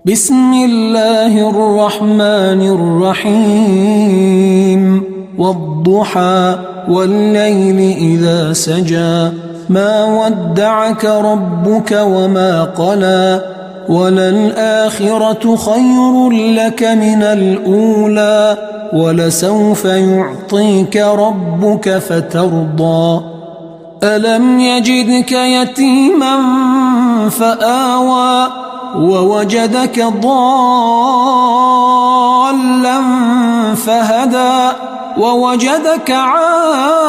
بسم الله الرحمن الرحيم والضحى والليل إذا سجى ما ودعك ربك وما قلى وللآخرة خير لك من الأولى ولسوف يعطيك ربك فترضى ألم يجدك يتيما فآوى ووجدك ضالا فهدى ووجدك عائلا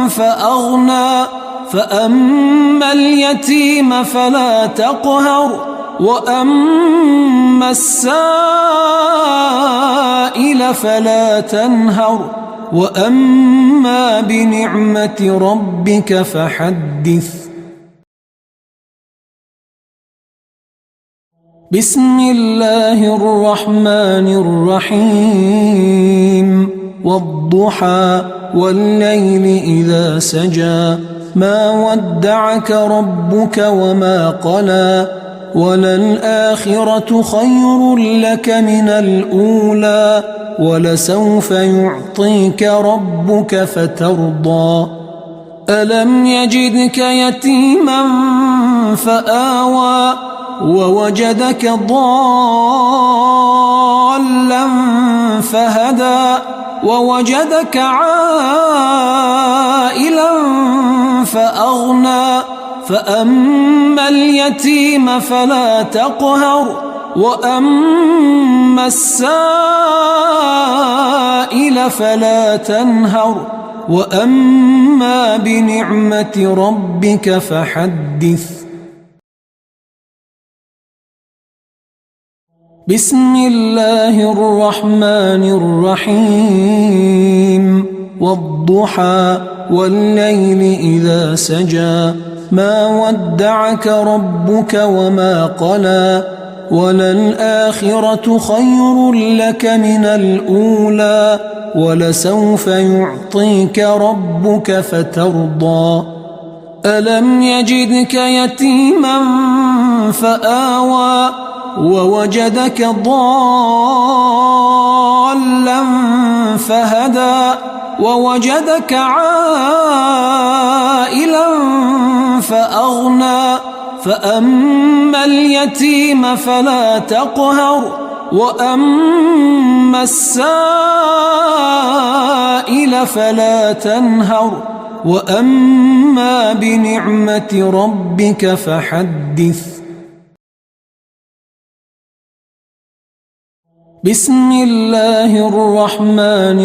فأغنى فأما اليتيم فلا تقهر وأما السائل فلا تنهر وأما بنعمة ربك فحدث بسم الله الرحمن الرحيم والضحى والليل إذا سجى ما ودعك ربك وما قلى وللآخرة خير لك من الأولى ولسوف يعطيك ربك فترضى ألم يجدك يتيما فآوى ووجدك ضالا فهدى ووجدك عائلا فأغنى فأما اليتيم فلا تقهر وأما السائل فلا تنهر وأما بنعمة ربك فحدث بسم الله الرحمن الرحيم والضحى والليل إذا سجى ما ودعك ربك وما قلى وللآخرة خير لك من الأولى ولسوف يعطيك ربك فترضى ألم يجدك يتيما فآوى ووجدك ضالا فهدى ووجدك عائلا فأغنى فأما اليتيم فلا تقهر وأما السائل فلا تنهر وأما بنعمة ربك فحدث بسم الله الرحمن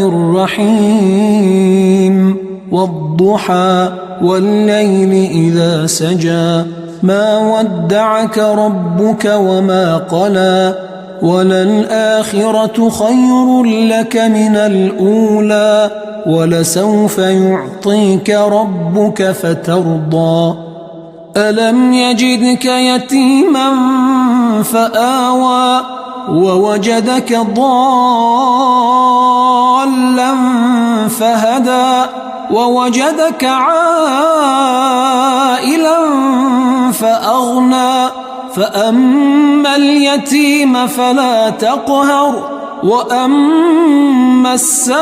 الرحيم والضحى والليل إذا سجى ما ودعك ربك وما قلى وللآخرة خير لك من الأولى ولسوف يعطيك ربك فترضى ألم يجدك يتيما فآوى ووجدك ضالا فهدى ووجدك عائلا فأغنى فأما اليتيم فلا تقهر وأما السائل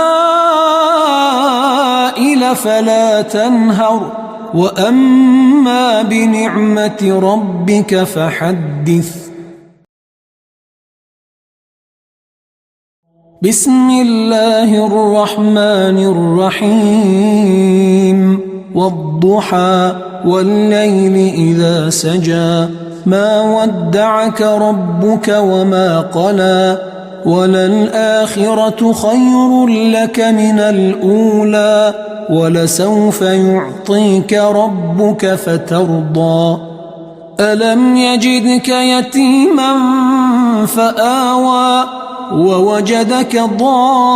فلا تنهر وأما بنعمة ربك فحدث بسم الله الرحمن الرحيم والضحى والليل إذا سجى ما ودعك ربك وما قلى وللآخرة خير لك من الأولى ولسوف يعطيك ربك فترضى ألم يجدك يتيما فآوى ووجدك ضالا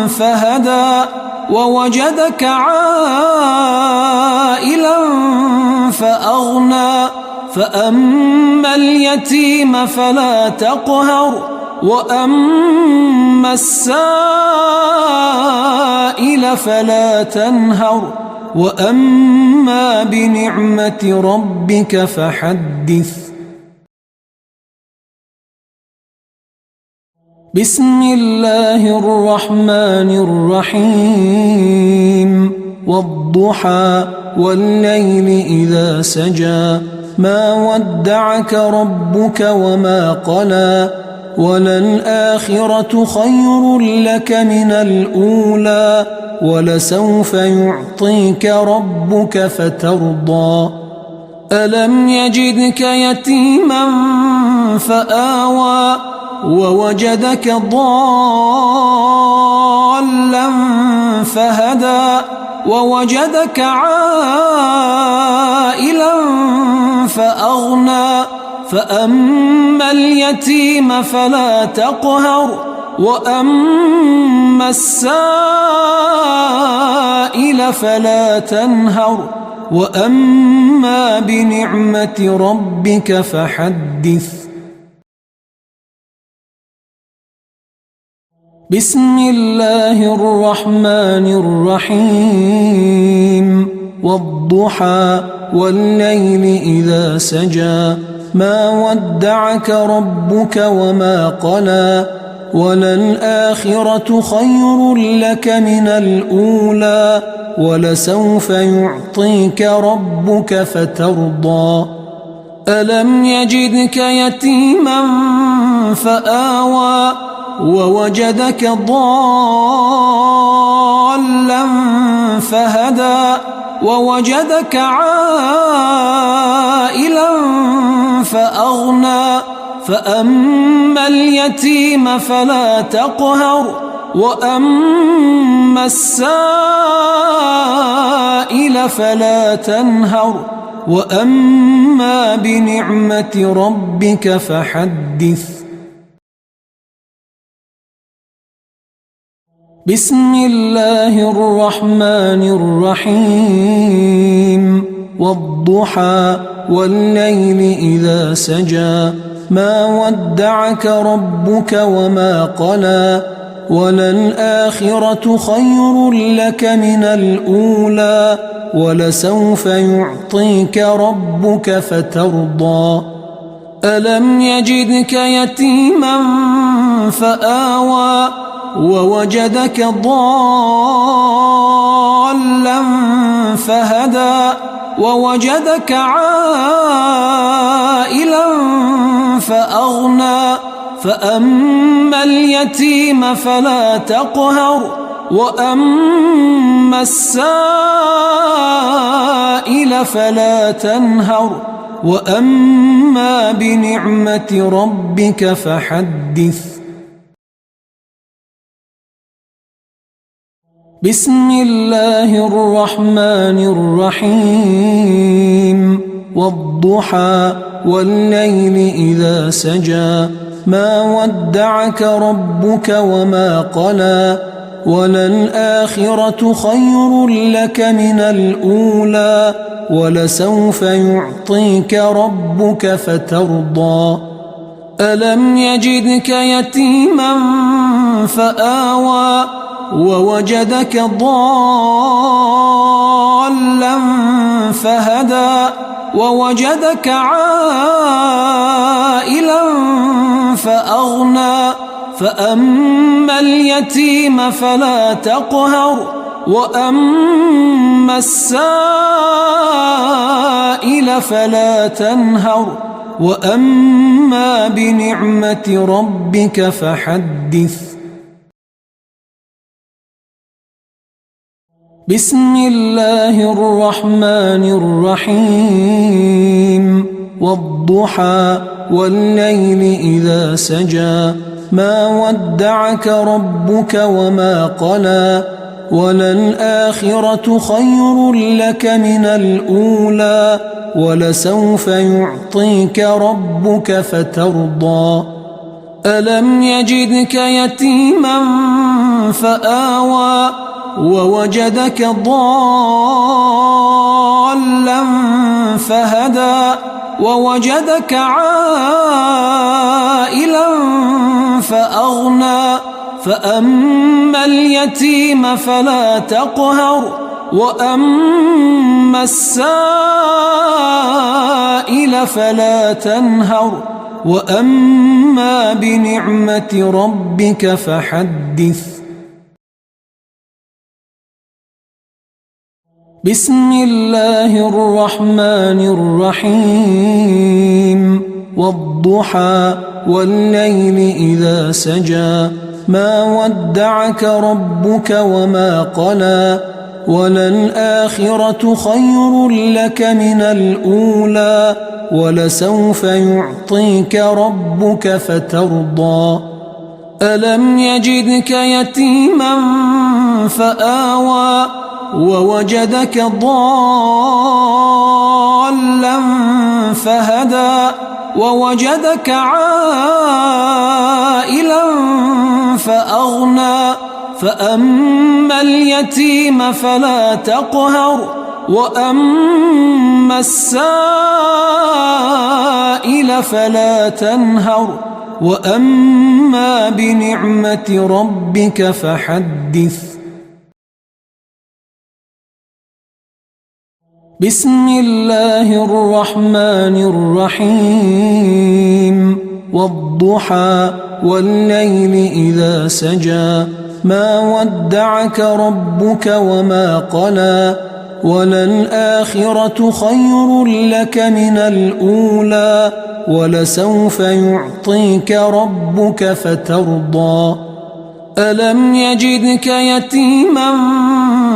فهدى ووجدك عائلا فأغنى فأما اليتيم فلا تقهر وأما السائل فلا تنهر وأما بنعمة ربك فحدث. بسم الله الرحمن الرحيم. والضحى والليل إذا سجى ما ودعك ربك وما قلى وللآخرة خير لك من الأولى ولسوف يعطيك ربك فترضى. ألم يجدك يتيما فآوى ووجدك ضالا فهدى ووجدك عائلا فأغنى فأما اليتيم فلا تقهر وأما السائل فلا تنهر وأما بنعمة ربك فحدث. بسم الله الرحمن الرحيم. والضحى والليل إذا سجى ما ودعك ربك وما قلى وللآخرة خير لك من الأولى ولسوف يعطيك ربك فترضى. ألم يجدك يتيما فآوى ووجدك ضالا فهدى ووجدك عائلا فأغنى فأما اليتيم فلا تقهر وأما السائل فلا تنهر وأما بنعمة ربك فحدث. بسم الله الرحمن الرحيم. والضحى والليل إذا سجى ما ودعك ربك وما قلى وللآخرة خير لك من الأولى ولسوف يعطيك ربك فترضى. ألم يجدك يتيما فآوى ووجدك ضالا فهدى ووجدك عائلا فأغنى فأما اليتيم فلا تقهر وأما السائل فلا تنهر وأما بنعمة ربك فحدث. بسم الله الرحمن الرحيم. والضحى والليل إذا سجى ما ودعك ربك وما قلى وللآخرة خير لك من الأولى ولسوف يعطيك ربك فترضى. ألم يجدك يتيما فآوى ووجدك ضالا فهدى ووجدك عائلا فأغنى فأما اليتيم فلا تقهر وأما السائل فلا تنهر وأما بنعمة ربك فحدث. بسم الله الرحمن الرحيم. والضحى والليل إذا سجى ما ودعك ربك وما قلى وللآخرة خير لك من الأولى ولسوف يعطيك ربك فترضى. ألم يجدك يتيما فآوى ووجدك ضالا فهدى ووجدك عائلا فأغنى فأما اليتيم فلا تقهر وأما السائل فلا تنهر وأما بنعمة ربك فحدث بسم الله الرحمن الرحيم والضحى والليل إذا سجى ما ودعك ربك وما قلى وللآخرة خير لك من الأولى ولسوف يعطيك ربك فترضى ألم يجدك يتيما فآوى ووجدك ضالا فهدى ووجدك عائلا فأغنى فأما اليتيم فلا تقهر وأما السائل فلا تنهر وأما بنعمة ربك فحدث بسم الله الرحمن الرحيم والضحى والليل إذا سجى ما ودعك ربك وما قلى وللآخرة خير لك من الأولى ولسوف يعطيك ربك فترضى ألم يجدك يتيما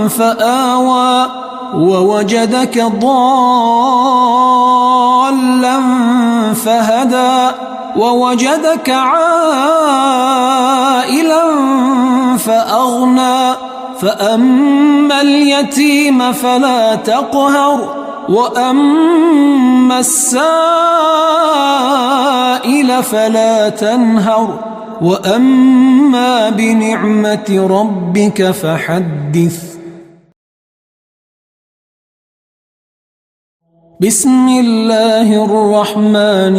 فآوى ووجدك ضالا فهدى ووجدك عائلا فأغنى فأما اليتيم فلا تقهر وأما السائل فلا تنهر وأما بنعمة ربك فحدث بسم الله الرحمن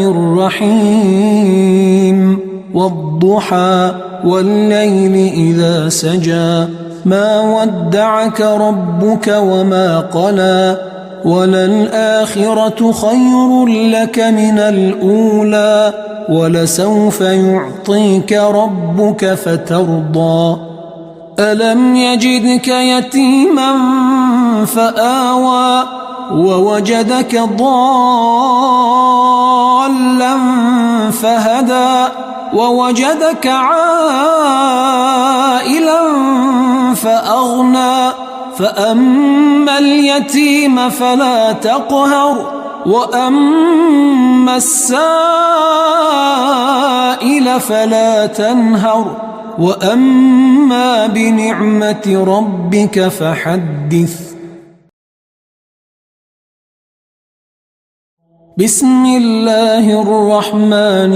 الرحيم والضحى والليل إذا سجى ما ودعك ربك وما قلى وللآخرة خير لك من الأولى ولسوف يعطيك ربك فترضى ألم يجدك يتيما فآوى ووجدك ضالا فهدى ووجدك عائلا فأغنى فأما اليتيم فلا تقهر وأما السائل فلا تنهر وأما بنعمة ربك فحدث بسم الله الرحمن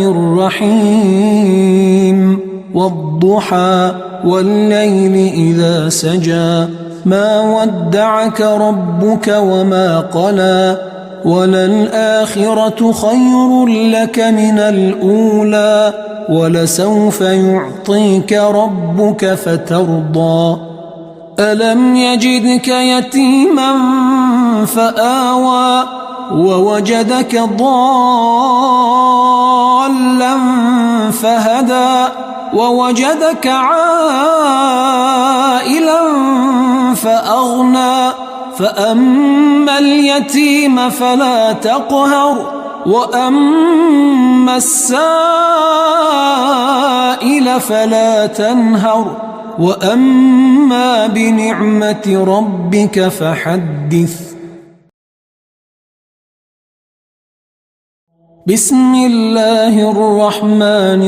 الرحيم والضحى والليل إذا سجى ما ودعك ربك وما قلى وللآخرة خير لك من الأولى ولسوف يعطيك ربك فترضى ألم يجدك يتيما فآوى ووجدك ضالا فهدى ووجدك عائلا فأغنى فأما اليتيم فلا تقهر وأما السائل فلا تنهر وأما بنعمة ربك فحدث بسم الله الرحمن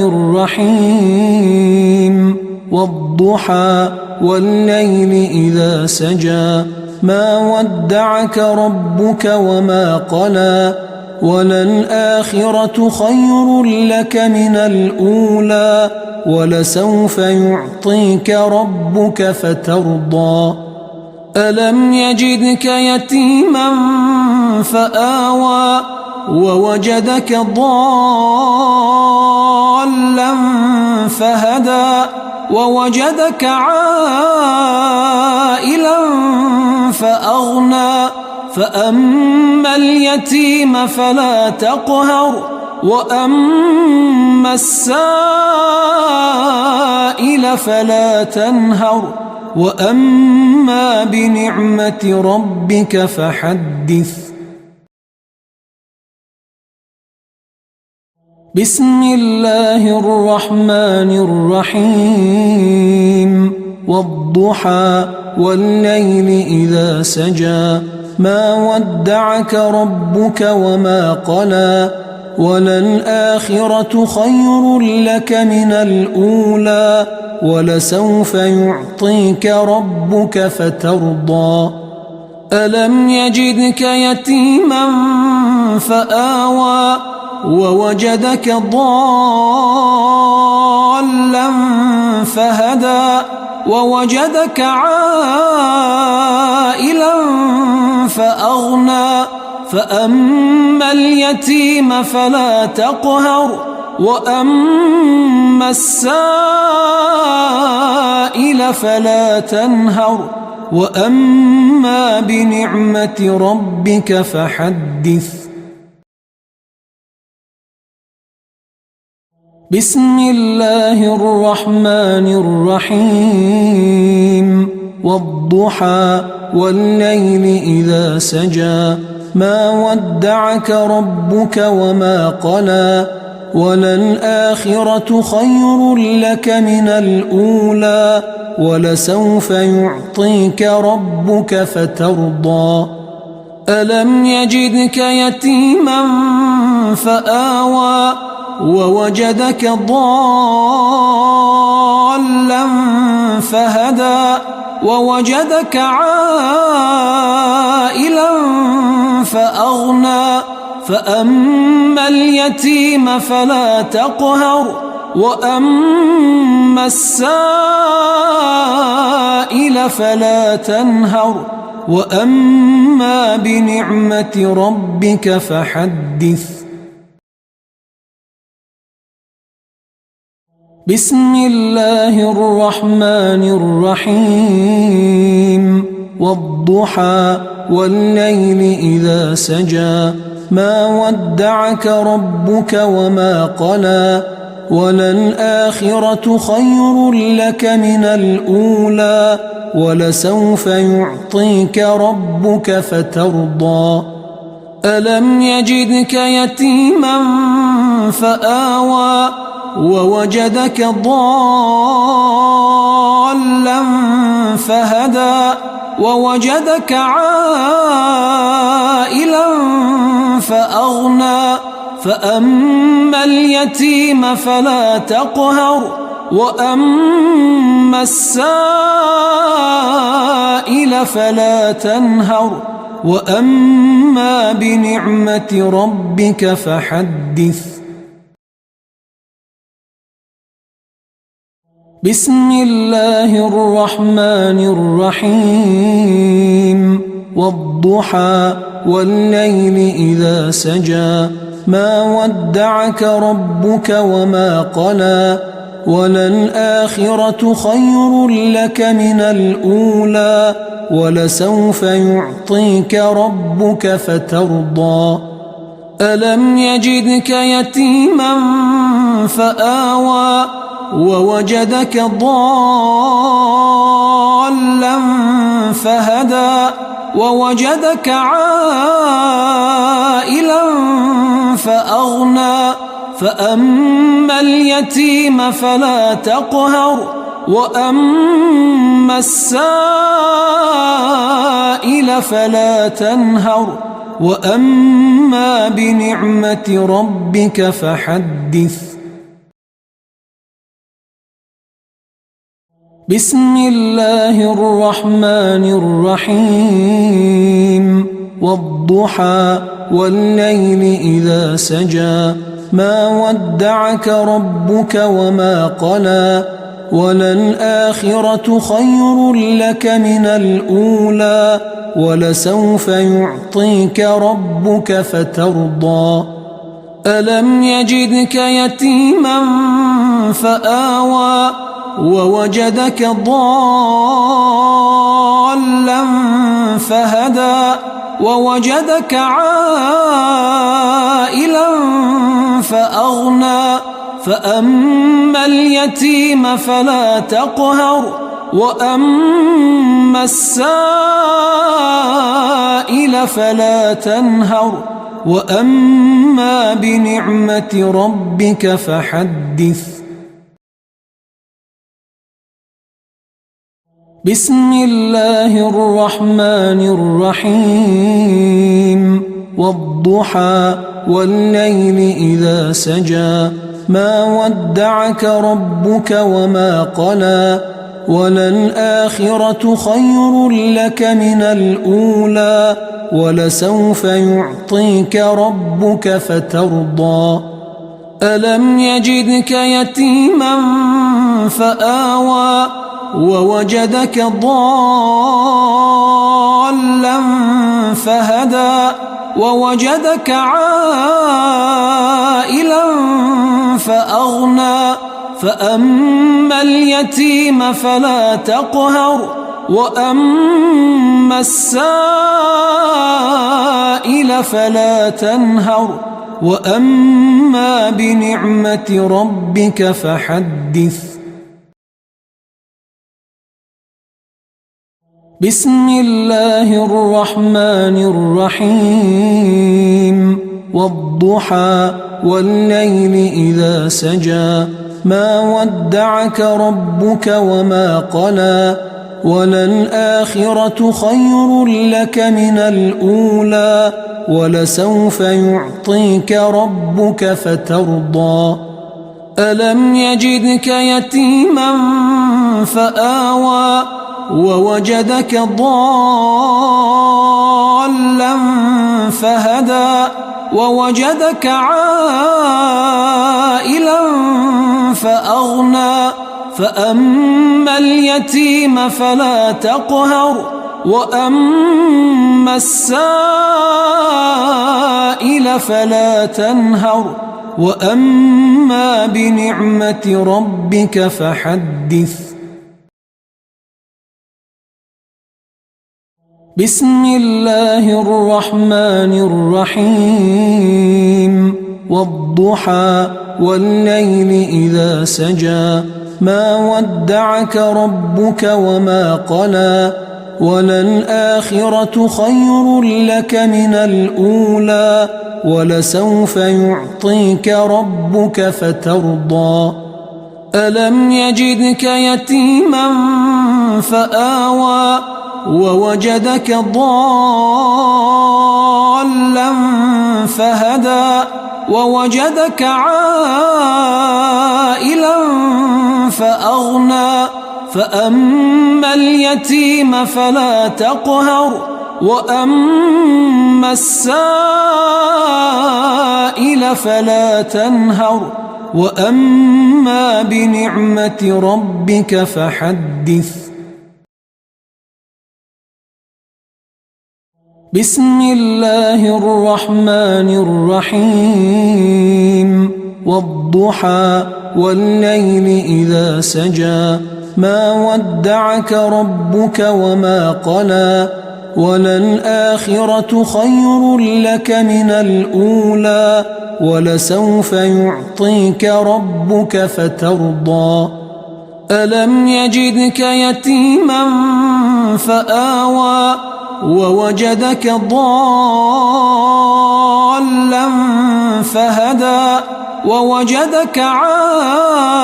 الرحيم والضحى والليل إذا سجى ما ودعك ربك وما قلى وللآخرة خير لك من الأولى ولسوف يعطيك ربك فترضى ألم يجدك يتيما فآوى ووجدك ضالا فهدى ووجدك عائلا فأغنى فأما اليتيم فلا تقهر وأما السائل فلا تنهر وأما بنعمة ربك فحدث. بسم الله الرحمن الرحيم والضحى والليل إذا سجى ما ودعك ربك وما قلى وللآخرة خير لك من الأولى ولسوف يعطيك ربك فترضى ألم يجدك يتيما فآوى ووجدك ضالا فهدى ووجدك عائلا فأغنى فأما اليتيم فلا تقهر وأما السائل فلا تنهر وأما بنعمة ربك فحدث. بسم الله الرحمن الرحيم والضحى والليل إذا سجى ما ودعك ربك وما قلى وللآخرة خير لك من الأولى ولسوف يعطيك ربك فترضى ألم يجدك يتيما فآوى ووجدك ضالا فهدى ووجدك عائلا فأغنى فأما اليتيم فلا تقهر وأما السائل فلا تنهر وأما بنعمة ربك فحدث. بسم الله الرحمن الرحيم والضحى والليل إذا سجى ما ودعك ربك وما قلى وللآخرة خير لك من الأولى ولسوف يعطيك ربك فترضى ألم يجدك يتيما فآوى ووجدك ضالا فهدى ووجدك عائلا فأغنى فأما اليتيم فلا تقهر وأما السائل فلا تنهر وأما بنعمة ربك فحدث. بسم الله الرحمن الرحيم والضحى والليل إذا سجى ما ودعك ربك وما قلى وللآخرة خير لك من الأولى ولسوف يعطيك ربك فترضى ألم يجدك يتيما فآوى ووجدك ضالا فهدى ووجدك عائلا فأغنى فأما اليتيم فلا تقهر وأما السائل فلا تنهر وأما بنعمة ربك فحدث. بسم الله الرحمن الرحيم والضحى والليل إذا سجى ما ودعك ربك وما قلى وللآخرة خير لك من الأولى ولسوف يعطيك ربك فترضى ألم يجدك يتيما فآوى ووجدك ضالا فهدى ووجدك عائلا فأغنى فأما اليتيم فلا تقهر وأما السائل فلا تنهر وأما بنعمة ربك فحدث. بسم الله الرحمن الرحيم والضحى والليل إذا سجى ما ودعك ربك وما قلى وللآخرة خير لك من الأولى ولسوف يعطيك ربك فترضى ألم يجدك يتيما فآوى ووجدك ضالا فهدى ووجدك عائلا فأغنى فأما اليتيم فلا تقهر وأما السائل فلا تنهر وأما بنعمة ربك فحدث. بسم الله الرحمن الرحيم والضحى والليل إذا سجى ما ودعك ربك وما قلى وللآخرة خير لك من الأولى ولسوف يعطيك ربك فترضى ألم يجدك يتيما فآوى ووجدك ضالا فهدى ووجدك عائلا فأغنى فأما اليتيم فلا تقهر وأما السائل فلا تنهر وأما بنعمة ربك فحدث. بسم الله الرحمن الرحيم والضحى والليل إذا سجى ما ودعك ربك وما قلى وللآخرة خير لك من الأولى ولسوف يعطيك ربك فترضى ألم يجدك يتيما فآوى ووجدك ضالا فهدى ووجدك عائلا فأغنى فأما اليتيم فلا تقهر وأما السائل فلا تنهر وأما بنعمة ربك فحدث. بسم الله الرحمن الرحيم والضحى والليل إذا سجى ما ودعك ربك وما قلى وللآخرة خير لك من الأولى ولسوف يعطيك ربك فترضى ألم يجدك يتيما فآوى ووجدك ضالا فهدى ووجدك عائلا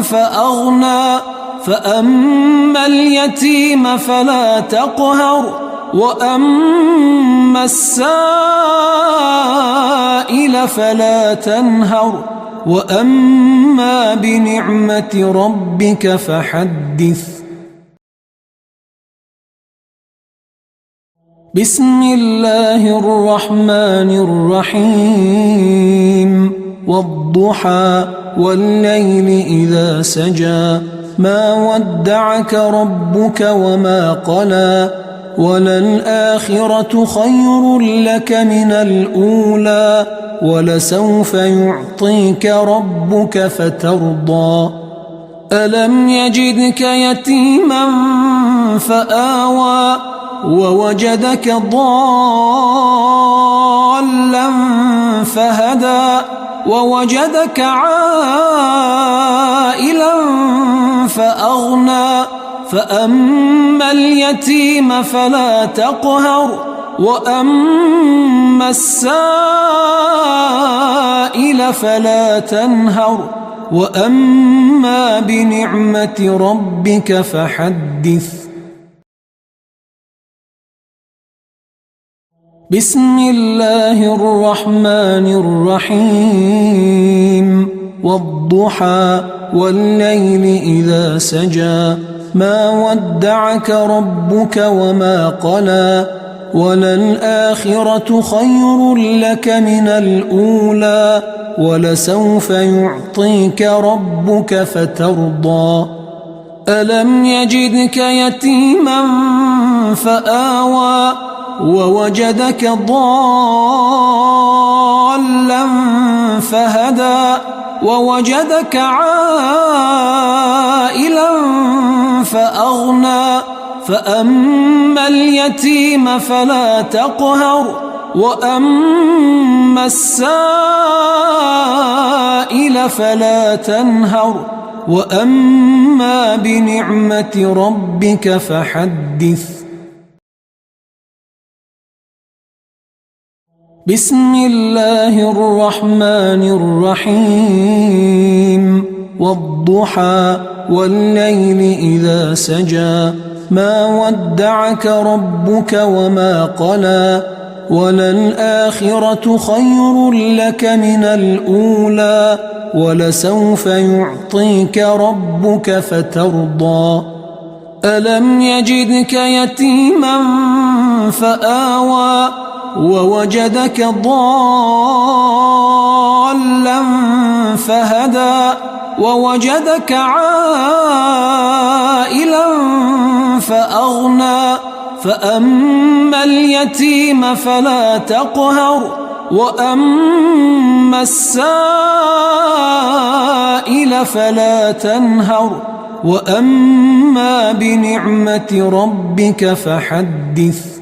فأغنى فأما اليتيم فلا تقهر وأما السائل فلا تنهر وأما بنعمة ربك فحدث. بسم الله الرحمن الرحيم والضحى والليل إذا سجى ما ودعك ربك وما قلى وللآخرة خير لك من الأولى ولسوف يعطيك ربك فترضى ألم يجدك يتيما فآوى ووجدك ضالا فهدى ووجدك عائلا فأغنى فأما اليتيم فلا تقهر وأما السائل فلا تنهر وأما بنعمة ربك فحدث بسم الله الرحمن الرحيم والضحى والليل إذا سجى ما ودعك ربك وما قلى وللآخرة خير لك من الأولى ولسوف يعطيك ربك فترضى ألم يجدك يتيما فآوى ووجدك ضالا فهدى ووجدك عائلا فأغنى فأما اليتيم فلا تقهر وأما السائل فلا تنهر وأما بنعمة ربك فحدث بسم الله الرحمن الرحيم والضحى والليل إذا سجى ما ودعك ربك وما قلى وللآخرة خير لك من الأولى ولسوف يعطيك ربك فترضى ألم يجدك يتيما فآوى ووجدك ضالا فهدى ووجدك عائلا فأغنى فأما اليتيم فلا تقهر وأما السائل فلا تنهر وأما بنعمة ربك فحدث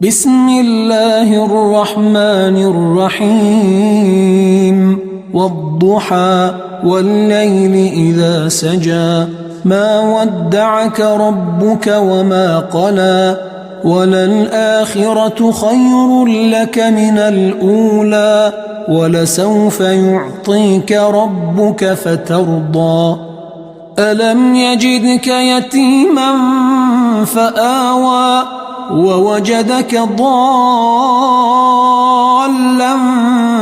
بسم الله الرحمن الرحيم والضحى والليل إذا سجى ما ودعك ربك وما قلى وللآخرة خير لك من الأولى ولسوف يعطيك ربك فترضى ألم يجدك يتيما فآوى ووجدك ضالا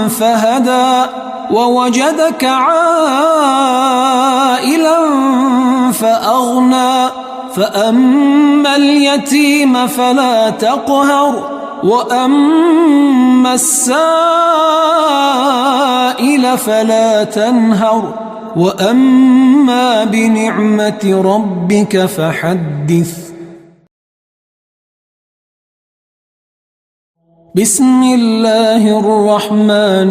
فهدى ووجدك عائلا فأغنى فأما اليتيم فلا تقهر وأما السائل فلا تنهر وأما بنعمة ربك فحدث بسم الله الرحمن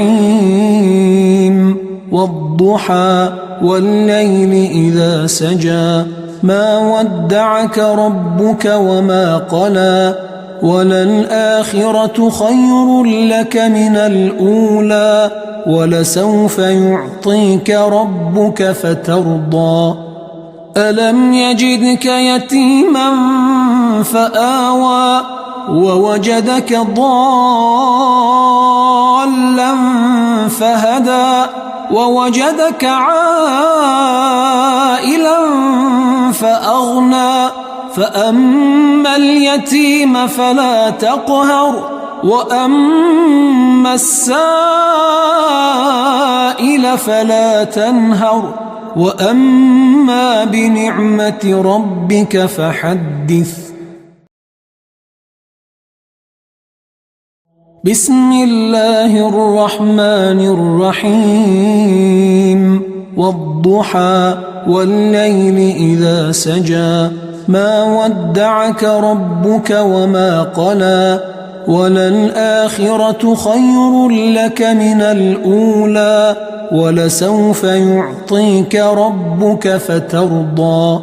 الرحيم والضحى والليل إذا سجى ما ودعك ربك وما قلى وللآخرة خير لك من الأولى ولسوف يعطيك ربك فترضى ألم يجدك يتيما فآوى ووجدك ضالا فهدى ووجدك عائلا فأغنى فأما اليتيم فلا تقهر وأما السائل فلا تنهر وأما بنعمة ربك فحدث بسم الله الرحمن الرحيم والضحى والليل إذا سجى ما ودعك ربك وما قلى وللآخرة خير لك من الأولى ولسوف يعطيك ربك فترضى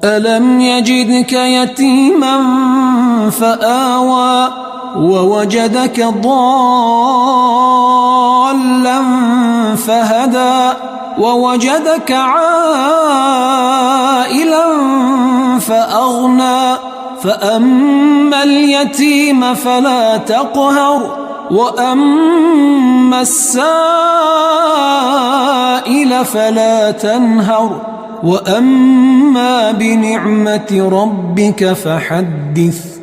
ألم يجدك يتيما فآوى ووجدك ضالا فهدى ووجدك عائلا فأغنى فأما اليتيم فلا تقهر وأما السائل فلا تنهر وأما بنعمة ربك فحدث